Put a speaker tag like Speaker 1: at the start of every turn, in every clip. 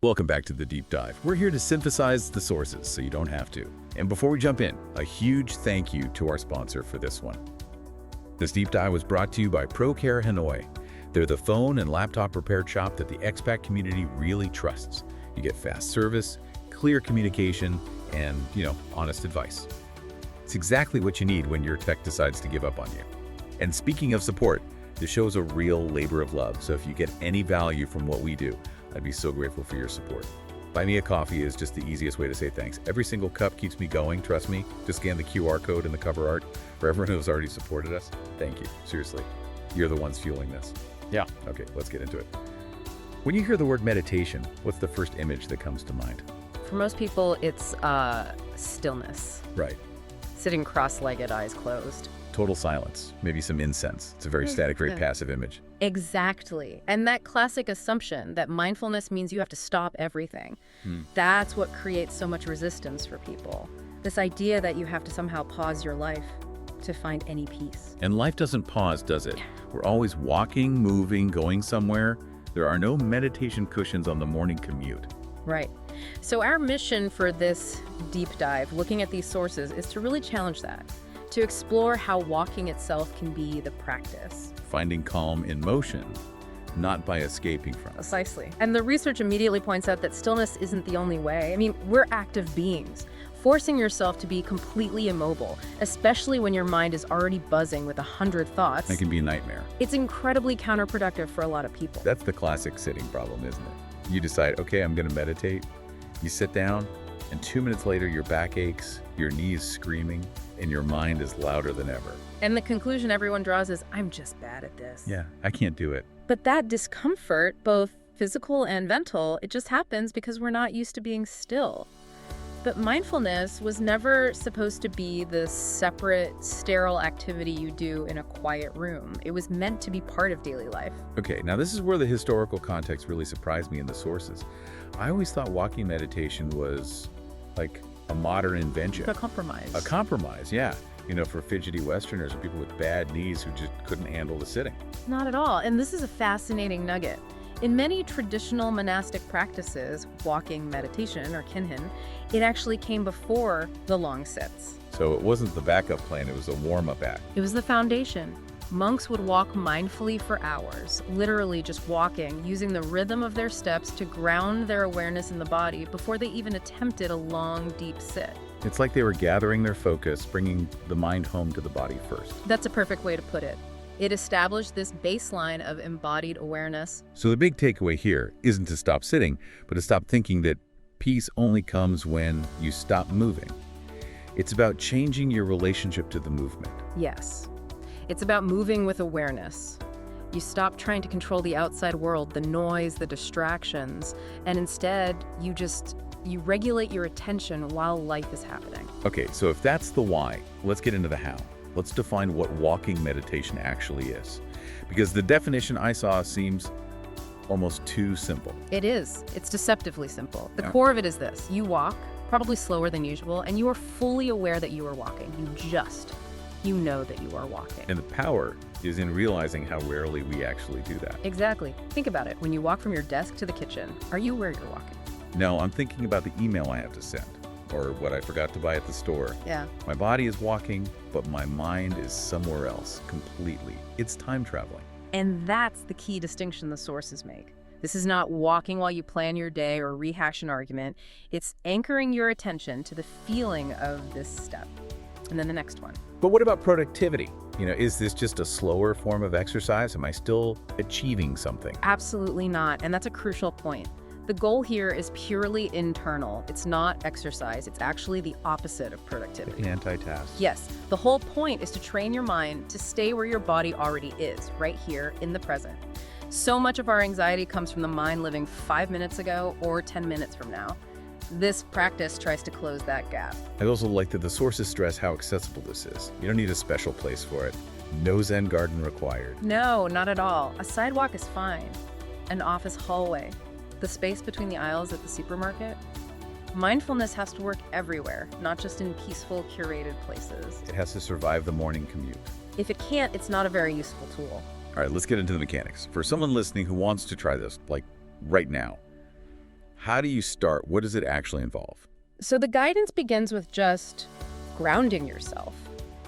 Speaker 1: Welcome back to the Deep Dive. We're here to synthesize the sources so you don't have to. And before we jump in, a huge thank you to our sponsor for this one. This Deep Dive was brought to you by ProCare Hanoi. They're the phone and laptop repair shop that the expat community really trusts. You get fast service, clear communication, and, honest advice. It's exactly what you need when your tech decides to give up on you. And speaking of support, the show's a real labor of love, so if you get any value from what we do, I'd be so grateful for your support. Buy me a coffee is just the easiest way to say thanks. Every single cup keeps me going, trust me. Just scan the QR code in the cover art. For everyone who's already supported us, thank you. Seriously, you're the ones fueling this. Yeah. Okay, let's get into it. When you hear the word meditation, what's the first image that comes to mind?
Speaker 2: For most people, it's stillness.
Speaker 1: Right.
Speaker 2: Sitting cross-legged, eyes closed.
Speaker 1: Total silence, maybe some incense. It's a very static, very passive image.
Speaker 2: Exactly. And that classic assumption that mindfulness means you have to stop everything. That's what creates so much resistance for people. This idea that you have to somehow pause your life to find any peace.
Speaker 1: And life doesn't pause, does it? We're always walking, moving, going somewhere. There are no meditation cushions on the morning commute.
Speaker 2: Right. So our mission for this deep dive, looking at these sources, is to really challenge that. To explore how walking itself can be the practice.
Speaker 1: Finding calm in motion, not by escaping from it.
Speaker 2: Precisely. And the research immediately points out that stillness isn't the only way. I mean, we're active beings. Forcing yourself to be completely immobile, especially when your mind is already buzzing with 100 thoughts.
Speaker 1: It can be a nightmare.
Speaker 2: It's incredibly counterproductive for a lot of people.
Speaker 1: That's the classic sitting problem, isn't it? You decide, okay, I'm going to meditate. You sit down, and 2 minutes later, your back aches, your knees screaming, and your mind is louder than ever.
Speaker 2: And the conclusion everyone draws is, I'm just bad at this.
Speaker 1: Yeah, I can't do it.
Speaker 2: But that discomfort, both physical and mental, it just happens because we're not used to being still. But mindfulness was never supposed to be this separate, sterile activity you do in a quiet room. It was meant to be part of daily life.
Speaker 1: Okay, now this is where the historical context really surprised me in the sources. I always thought walking meditation was like a modern invention.
Speaker 2: A compromise.
Speaker 1: A compromise, yeah. For fidgety Westerners or people with bad knees who just couldn't handle the sitting.
Speaker 2: Not at all. And this is a fascinating nugget. In many traditional monastic practices, walking meditation, or kinhin, it actually came before the long sits.
Speaker 1: So it wasn't the backup plan, it was a warm-up act.
Speaker 2: It was the foundation. Monks would walk mindfully for hours, literally just walking, using the rhythm of their steps to ground their awareness in the body before they even attempted a long, deep sit.
Speaker 1: It's like they were gathering their focus, bringing the mind home to the body first.
Speaker 2: That's a perfect way to put it. It established this baseline of embodied awareness.
Speaker 1: So the big takeaway here isn't to stop sitting, but to stop thinking that peace only comes when you stop moving. It's about changing your relationship to the movement.
Speaker 2: Yes. It's about moving with awareness. You stop trying to control the outside world, the noise, the distractions, and instead you regulate your attention while life is happening.
Speaker 1: Okay, so if that's the why, let's get into the how. Let's define what walking meditation actually is. Because the definition I saw seems almost too simple.
Speaker 2: It is. It's deceptively simple. The core of it is this. You walk, probably slower than usual, and you are fully aware that you are walking. You know that you are walking.
Speaker 1: And the power is in realizing how rarely we actually do that.
Speaker 2: Exactly. Think about it. When you walk from your desk to the kitchen, are you aware you're walking?
Speaker 1: No, I'm thinking about the email I have to send, or what I forgot to buy at the store.
Speaker 2: Yeah.
Speaker 1: My body is walking, but my mind is somewhere else completely. It's time traveling.
Speaker 2: And that's the key distinction the sources make. This is not walking while you plan your day or rehash an argument. It's anchoring your attention to the feeling of this step. And then the next one.
Speaker 1: But what about productivity? Is this just a slower form of exercise? Am I still achieving something?
Speaker 2: Absolutely not. And that's a crucial point. The goal here is purely internal. It's not exercise. It's actually the opposite of productivity.
Speaker 1: Anti-task.
Speaker 2: Yes. The whole point is to train your mind to stay where your body already is, right here in the present. So much of our anxiety comes from the mind living 5 minutes ago or 10 minutes from now. This practice tries to close that gap.
Speaker 1: I also like that the sources stress how accessible this is. You don't need a special place for it. No Zen garden required.
Speaker 2: No, not at all. A sidewalk is fine. An office hallway. The space between the aisles at the supermarket. Mindfulness has to work everywhere, not just in peaceful, curated places.
Speaker 1: It has to survive the morning commute.
Speaker 2: If it can't, it's not a very useful tool.
Speaker 1: All right, let's get into the mechanics. For someone listening who wants to try this, like right now, How do you start? What does it actually involve?
Speaker 2: So the guidance begins with just grounding yourself.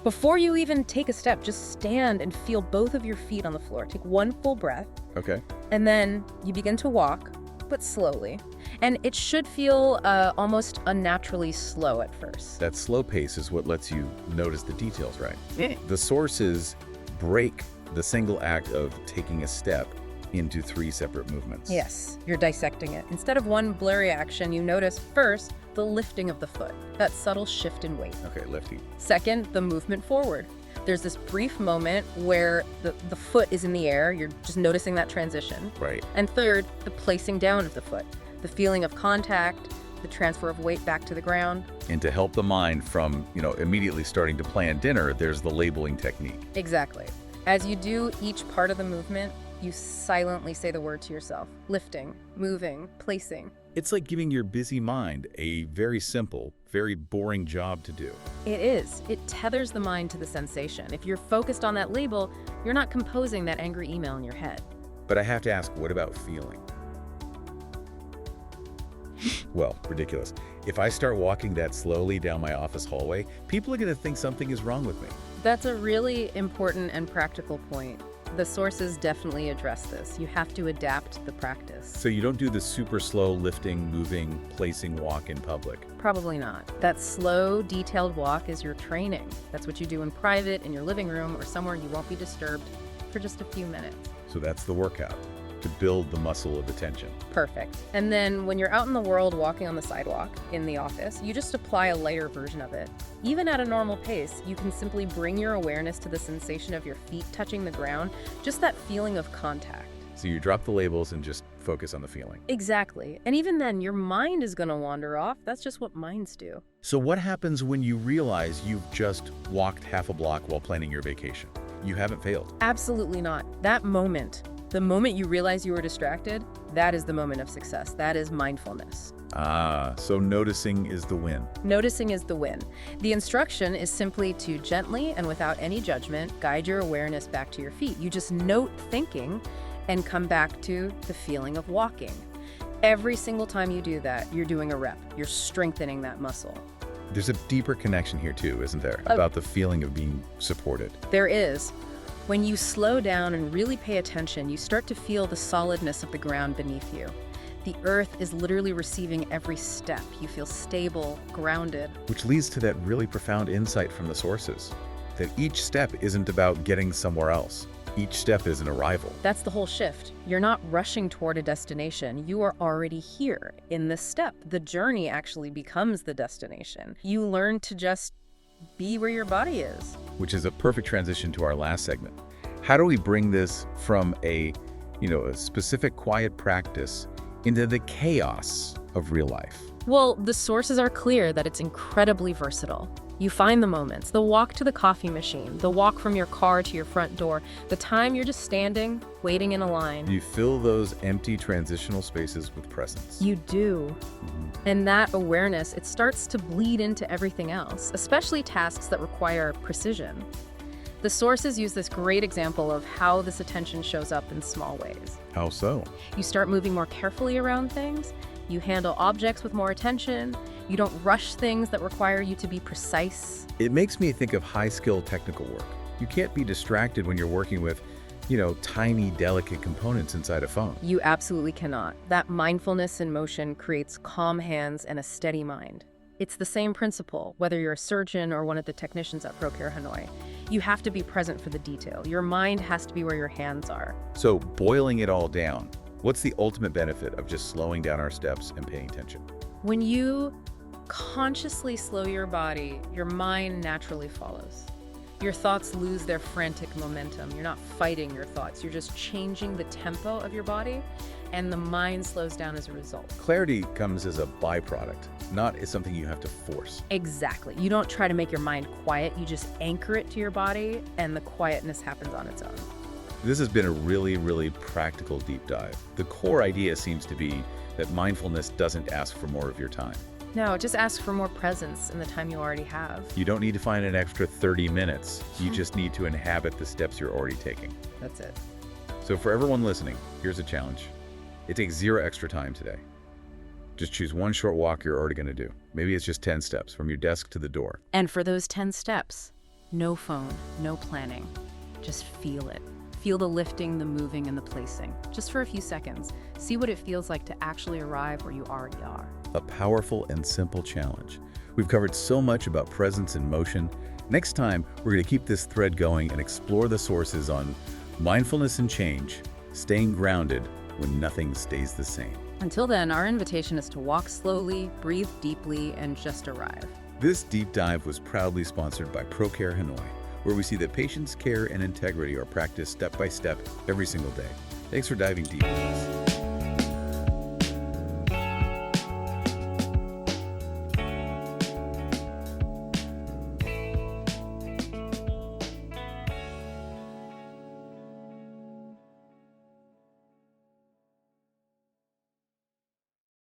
Speaker 2: Before you even take a step, just stand and feel both of your feet on the floor. Take one full breath.
Speaker 1: Okay.
Speaker 2: And then you begin to walk, but slowly. And it should feel almost unnaturally slow at first.
Speaker 1: That slow pace is what lets you notice the details, right?
Speaker 2: Yeah.
Speaker 1: The sources break the single act of taking a step into 3 separate movements.
Speaker 2: Yes, you're dissecting it. Instead of one blurry action, you notice first the lifting of the foot, that subtle shift in weight.
Speaker 1: Okay, lifting.
Speaker 2: Second, the movement forward. There's this brief moment where the foot is in the air. You're just noticing that transition.
Speaker 1: Right.
Speaker 2: And third, the placing down of the foot, the feeling of contact, the transfer of weight back to the ground.
Speaker 1: And to help the mind from, immediately starting to plan dinner, there's the labeling technique.
Speaker 2: Exactly. As you do each part of the movement, you silently say the word to yourself. Lifting, moving, placing.
Speaker 1: It's like giving your busy mind a very simple, very boring job to do.
Speaker 2: It is. It tethers the mind to the sensation. If you're focused on that label, you're not composing that angry email in your head.
Speaker 1: But I have to ask, what about feeling? Well, ridiculous. If I start walking that slowly down my office hallway, people are going to think something is wrong with me.
Speaker 2: That's a really important and practical point. The sources definitely address this. You have to adapt the practice.
Speaker 1: So you don't do the super slow lifting, moving, placing walk in public.
Speaker 2: Probably not. That slow, detailed walk is your training. That's what you do in private, in your living room, or somewhere you won't be disturbed for just a few minutes.
Speaker 1: So that's the workout, to build the muscle of attention.
Speaker 2: Perfect. And then when you're out in the world walking on the sidewalk, in the office, you just apply a lighter version of it. Even at a normal pace, you can simply bring your awareness to the sensation of your feet touching the ground, just that feeling of contact.
Speaker 1: So you drop the labels and just focus on the feeling.
Speaker 2: Exactly. And even then, your mind is going to wander off. That's just what minds do.
Speaker 1: So what happens when you realize you've just walked half a block while planning your vacation? You haven't failed.
Speaker 2: Absolutely not. That moment, the moment you realize you were distracted, that is the moment of success. That is mindfulness.
Speaker 1: So noticing is the win.
Speaker 2: Noticing is the win. The instruction is simply to gently and without any judgment guide your awareness back to your feet. You just note thinking and come back to the feeling of walking. Every single time you do that, you're doing a rep. You're strengthening that muscle.
Speaker 1: There's a deeper connection here too, isn't there? About the feeling of being supported.
Speaker 2: There is. When you slow down and really pay attention, you start to feel the solidness of the ground beneath you. The earth is literally receiving every step. You feel stable, grounded.
Speaker 1: Which leads to that really profound insight from the sources, that each step isn't about getting somewhere else. Each step is an arrival.
Speaker 2: That's the whole shift. You're not rushing toward a destination. You are already here in this step. The journey actually becomes the destination. You learn to just be where your body is.
Speaker 1: Which is a perfect transition to our last segment. How do we bring this from a specific quiet practice into the chaos of real life?
Speaker 2: Well, the sources are clear that it's incredibly versatile. You find the moments, the walk to the coffee machine, the walk from your car to your front door, the time you're just standing, waiting in a line.
Speaker 1: You fill those empty transitional spaces with presence.
Speaker 2: You do. And that awareness, it starts to bleed into everything else, especially tasks that require precision. The sources use this great example of how this attention shows up in small ways.
Speaker 1: How so?
Speaker 2: You start moving more carefully around things. You handle objects with more attention. You don't rush things that require you to be precise.
Speaker 1: It makes me think of high-skill technical work. You can't be distracted when you're working with, tiny, delicate components inside a phone.
Speaker 2: You absolutely cannot. That mindfulness in motion creates calm hands and a steady mind. It's the same principle, whether you're a surgeon or one of the technicians at ProCare Hanoi. You have to be present for the detail. Your mind has to be where your hands are.
Speaker 1: So, boiling it all down, what's the ultimate benefit of just slowing down our steps and paying attention?
Speaker 2: When you consciously slow your body, your mind naturally follows. Your thoughts lose their frantic momentum. You're not fighting your thoughts. You're just changing the tempo of your body, and the mind slows down as a result.
Speaker 1: Clarity comes as a byproduct, not as something you have to force.
Speaker 2: Exactly. You don't try to make your mind quiet. You just anchor it to your body, and the quietness happens on its own.
Speaker 1: This has been a really, really practical deep dive. The core idea seems to be that mindfulness doesn't ask for more of your time.
Speaker 2: No, just ask for more presence in the time you already have.
Speaker 1: You don't need to find an extra 30 minutes. You just need to inhabit the steps you're already taking.
Speaker 2: That's it.
Speaker 1: So for everyone listening, here's a challenge. It takes 0 extra time today. Just choose one short walk you're already going to do. Maybe it's just 10 steps from your desk to the door.
Speaker 2: And for those 10 steps, no phone, no planning. Just feel it. Feel the lifting, the moving, and the placing. Just for a few seconds. See what it feels like to actually arrive where you already are.
Speaker 1: A powerful and simple challenge. We've covered so much about presence and motion. Next time, we're going to keep this thread going and explore the sources on mindfulness and change, staying grounded when nothing stays the same.
Speaker 2: Until then, our invitation is to walk slowly, breathe deeply, and just arrive.
Speaker 1: This deep dive was proudly sponsored by ProCare Hanoi, where we see that patience, care, and integrity are practiced step by step every single day. Thanks for diving deep with us.